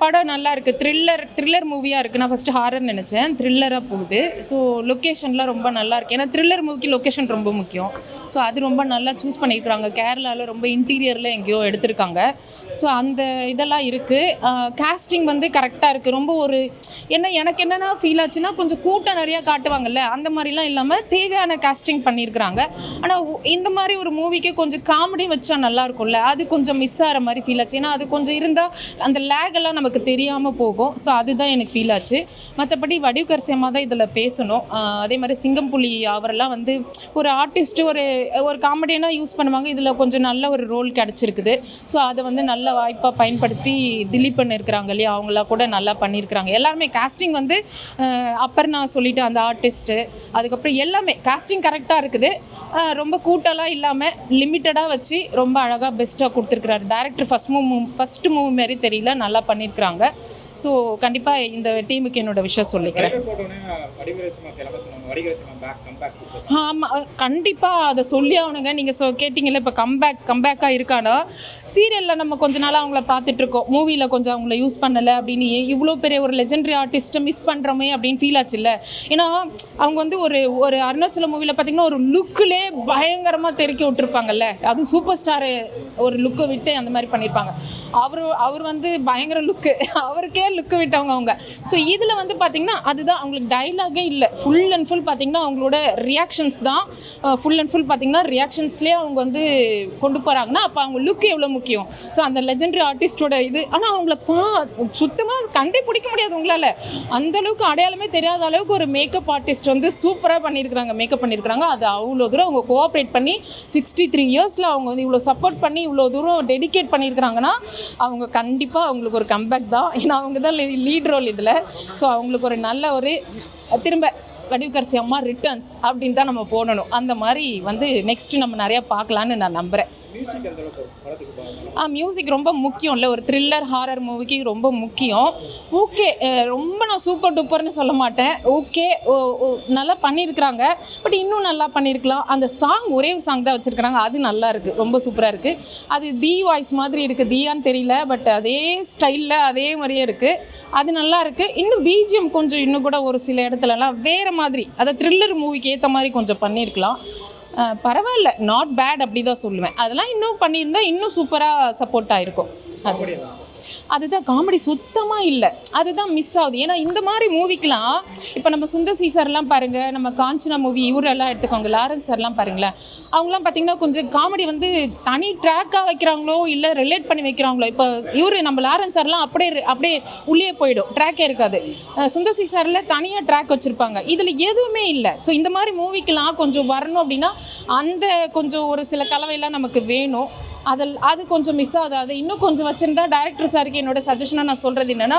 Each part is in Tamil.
படம் நல்லா இருக்குது. த்ரில்லர் மூவியாக இருக்குது. நான் ஃபஸ்ட்டு ஹாரர்னு நினச்சேன், த்ரில்லராக போகுது. ஸோ லொக்கேஷன்லாம் ரொம்ப நல்லா இருக்குது. ஏன்னா த்ரில்லர் மூவிக்கு லொக்கேஷன் ரொம்ப முக்கியம். ஸோ அது ரொம்ப நல்லா சூஸ் பண்ணியிருக்கிறாங்க. கேரளாவில் ரொம்ப இன்டீரியரில் எங்கேயோ எடுத்திருக்காங்க. ஸோ அந்த இதெல்லாம் இருக்குது. கேஸ்டிங் வந்து கரெக்டாக இருக்குது. ரொம்ப ஒரு எனக்கு என்னென்னா ஃபீல் ஆச்சுன்னா, கொஞ்சம் கூட்டம் நிறையா காட்டுவாங்கல்ல, அந்த மாதிரிலாம் இல்லாமல் தேவையான கேஸ்டிங் பண்ணியிருக்கிறாங்க. ஆனால் இந்த மாதிரி ஒரு மூவிக்கு கொஞ்சம் காமெடி வச்சா நல்லாயிருக்கும்ல, அது கொஞ்சம் மிஸ் ஆகிற மாதிரி ஃபீல் ஆச்சு. ஏன்னா அது கொஞ்சம் இருந்தால் அந்த லேகெல்லாம் நமக்கு தெரியாமல் போகும். ஸோ அதுதான் எனக்கு ஃபீல் ஆச்சு. மற்றபடி வடிவுக்கரசி அம்மா தான் இதில் பேசணும். அதே மாதிரி சிங்கம்புலி அவரெல்லாம் வந்து ஒரு ஆர்டிஸ்ட்டு ஒரு காமெடியனாக யூஸ் பண்ணுவாங்க. இதில் கொஞ்சம் நல்ல ஒரு ரோல் கிடச்சிருக்குது. ஸோ அதை வந்து நல்ல வாய்ப்பாக பயன்படுத்தி திலீபன் இருக்கிறாங்க இல்லையா, அவங்களாம் கூட நல்லா பண்ணியிருக்கிறாங்க. எல்லாருமே காஸ்டிங் வந்து அப்பர்னா சொல்லிட்டு அந்த ஆர்டிஸ்ட்டு, அதுக்கப்புறம் எல்லாமே காஸ்டிங் கரெக்டாக இருக்குது. ரொம்ப கூட்டெல்லாம் இல்லாமல் லிமிட்டடாக வச்சு ரொம்ப அழகாக பெஸ்ட்டாக கொடுத்துருக்குறாரு. டேரக்டர் ஃபஸ்ட்டு மூவி மாரி தெரியல, நல்லா பண்ணியிருக்கிறாங்க. ஸோ கண்டிப்பாக இந்த டீமுக்கு என்னோட விஷயம் சொல்லிக்கிறேன். ஆமாம், கண்டிப்பாக அதை சொல்லி ஆகணுங்க. நீங்கள் கேட்டிங்கல்ல, இப்போ கம்பேக்காக இருக்கானா. சீரியலில் நம்ம கொஞ்ச நாளாக அவங்கள பார்த்துட்ருக்கோம், மூவியில் கொஞ்சம் அவங்கள யூஸ் பண்ணலை அப்படின்னு. இவ்வளோ பெரிய ஒரு லெஜெண்டரி ஆர்டிஸ்ட்டை மிஸ் பண்ணுறோமே அப்படின்னு ஃபீல் ஆச்சு இல்லை. ஏன்னா அவங்க வந்து ஒரு அருணாச்சல மூவியில் பார்த்திங்கன்னா ஒரு லுக்கிலே பயங்கரமாக தெறிக்க விட்டுருப்பாங்கல்ல, அதுவும் சூப்பர் ஸ்டாரு ஒரு லுக்கை விட்டு அந்த மாதிரி பண்ணியிருப்பாங்க. அவர் வந்து பயங்கர லுக்கு, அவருக்கே லுக்கு விட்டவங்க அவங்க. ஸோ இதில் வந்து பார்த்திங்கன்னா அதுதான், அவங்களுக்கு டைலாகே இல்லை. ஃபுல் அண்ட் ஃபுல் பார்த்திங்கன்னா அவங்களோட ரியாக்ஷன்ஸ் தான். ஃபுல் அண்ட் ஃபுல் பார்த்திங்கன்னா ரியாக்ஷன்ஸ்லேயே அவங்க வந்து கொண்டு போகிறாங்கன்னா அப்போ அவங்க லுக்கு எவ்வளோ முக்கியம். ஸோ அந்த லெஜெண்டரி ஆர்டிஸ்டோட இது, ஆனால் அவங்கள சுத்தமாக கண்டே பிடிக்க முடியாது உங்களால். அந்தளவுக்கு அடையாளமே தெரியாத அளவுக்கு ஒரு மேக்கப் ஆர்டிஸ்ட் வந்து சூப்பராக மேக்கப் பண்ணியிருக்கிறாங்க. அது அவ்வளோ தூரம் அவங்க கோஆப்ரேட் பண்ணி 63 இயர்ஸில் அவங்க வந்து இவ்வளோ சப்போர்ட் பண்ணி இவ்வளோ தூரம் டெடிகேட் பண்ணியிருக்கிறாங்கன்னா அவங்க கண்டிப்பாக அவங்களுக்கு ஒரு கம்பேக் தான். ஏன்னா அவங்க தான் லீட் ரோல் இதில். ஸோ அவங்களுக்கு ஒரு நல்ல ஒரு திரும்ப வடிவுக்கரசி அம்மா ரிட்டர்ன்ஸ் அப்படின்னு தான் நம்ம போடணும். அந்த மாதிரி வந்து நெக்ஸ்ட்டு நம்ம நிறையா பார்க்கலான்னு நான் நம்புகிறேன். மியூசிக் ரொம்ப முக்கியம் இல்லை, ஒரு த்ரில்லர் ஹாரர் மூவிக்கு ரொம்ப முக்கியம். ஓகே, ரொம்ப நான் சூப்பர் டூப்பர்னு சொல்ல மாட்டேன். ஓகே, நல்லா பண்ணியிருக்கிறாங்க. பட் இன்னும் நல்லா பண்ணியிருக்கலாம். அந்த ஒரே ஒரு சாங் தான் வச்சுருக்கிறாங்க, அது நல்லா இருக்குது, ரொம்ப சூப்பராக இருக்குது. அது தி வாய்ஸ் மாதிரி இருக்குது, தியான்னு தெரியல, பட் அதே ஸ்டைலில் அதே மாதிரியே இருக்குது. அது நல்லா இருக்குது. இன்னும் பிஜிஎம் கொஞ்சம் இன்னும் கூட ஒரு சில இடத்துலலாம் வேறு மாதிரி, அதை த்ரில்லர் மூவிக்கு ஏற்ற மாதிரி கொஞ்சம் பண்ணியிருக்கலாம். பரவாயில்ல, நாட் பேட் அப்படி தான் சொல்லுவேன். அதெல்லாம் இன்னும் பண்ணியிருந்தால் இன்னும் சூப்பராக சப்போர்ட் ஆகிருக்கும். அதுதான் காமெடி சுத்தமாக இல்லை, அதுதான் மிஸ் ஆகுது. ஏன்னா இந்த மாதிரி மூவிக்கெலாம் இப்போ நம்ம சுந்தர் சி சார்லாம் பாருங்கள், நம்ம காஞ்சனா மூவி இவரெல்லாம் எடுத்துக்கோங்க, லாரன்ஸ் சார்லாம் பாருங்களேன். அவங்களாம் பார்த்திங்கன்னா கொஞ்சம் காமெடி வந்து தனி ட்ராக்காக வைக்கிறாங்களோ இல்லை ரிலேட் பண்ணி வைக்கிறாங்களோ. இப்போ நம்ம லாரன்ஸ் சார்லாம் அப்படியே உள்ளே போயிடும், ட்ராக்கே இருக்காது. சுந்தர் சி சாரில் தனியாக ட்ராக் வச்சுருப்பாங்க, இதில் எதுவுமே இல்லை. ஸோ இந்த மாதிரி மூவிக்கெலாம் கொஞ்சம் வரணும் அப்படின்னா அந்த கொஞ்சம் ஒரு சில கலவையெல்லாம் நமக்கு வேணும். அது கொஞ்சம் மிஸ் ஆகுது. அதை இன்னும் கொஞ்சம் வச்சுருந்தா, டைரக்டர் சாருக்கு என்னோட சஜஷனாக நான் சொல்கிறது என்னென்னா,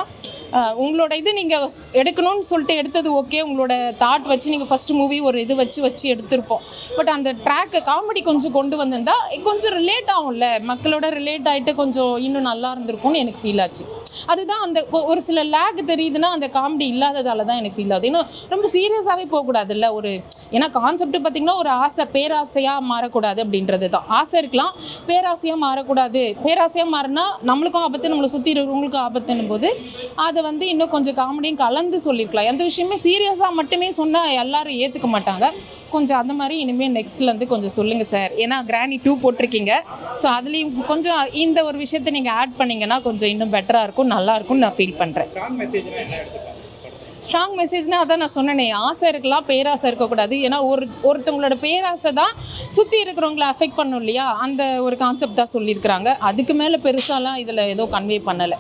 உங்களோட இது நீங்கள் எடுக்கணும்னு சொல்லிட்டு எடுத்தது ஓகே, உங்களோட தாட் வச்சு நீங்கள் ஃபஸ்ட்டு மூவி ஒரு இது வச்சு எடுத்திருப்போம். பட் அந்த ட்ராக்கை காமெடி கொஞ்சம் கொண்டு வந்திருந்தா கொஞ்சம் ரிலேட் ஆகும்ல, மக்களோட ரிலேட் ஆகிட்டு கொஞ்சம் இன்னும் நல்லா இருந்திருக்கும்னு எனக்கு ஃபீல் ஆச்சு. அதுதான் அந்த ஒரு சில லேக் தெரியுதுன்னா அந்த காமெடி இல்லாததால தான் எனக்கு ஃபீல் ஆகுது. ஏன்னா ரொம்ப சீரியஸாகவே போகக்கூடாதுல்ல. ஏன்னா கான்செப்ட் பார்த்திங்கன்னா ஒரு பேராசையாக மாறக்கூடாது அப்படின்றது தான். ஆசை இருக்கலாம், பேராசையாக மாறக்கூடாது. பேராசையாக மாறினா நம்மளுக்கும் ஆபத்து, நம்மளை சுற்றி இருக்கிறவங்களுக்கும் ஆபத்துன்னும் போது அதை வந்து இன்னும் கொஞ்சம் காமெடியும் கலந்து சொல்லியிருக்கலாம். எந்த விஷயமே சீரியஸாக மட்டுமே சொன்னால் எல்லாரும் ஏற்றுக்க மாட்டாங்க. கொஞ்சம் அந்த மாதிரி இனிமேல் நெக்ஸ்ட்லேருந்து கொஞ்சம் சொல்லுங்கள் சார். ஏன்னா கிராணி 2 போட்டிருக்கீங்க. ஸோ அதுலேயும் கொஞ்சம் இந்த ஒரு விஷயத்தை நீங்கள் ஆட் பண்ணிங்கன்னா கொஞ்சம் இன்னும் பெட்டராக இருக்கும், நல்லாயிருக்கும்னு நான் ஃபீல் பண்ணுறேன். ஸ்ட்ராங் மெசேஜ்னால் அதான் நான் சொன்னேனே, ஆசை இருக்கலாம், பேராசை இருக்கக்கூடாது. ஏன்னா ஒருத்தவங்களோட பேராசை தான் சுற்றி இருக்கிறவங்கள அஃபெக்ட் பண்ணும் இல்லையா, அந்த ஒரு கான்செப்ட் தான் சொல்லியிருக்கிறாங்க. அதுக்கு மேலே பெருசாலாம் இதில் ஏதோ கன்வே பண்ணலை.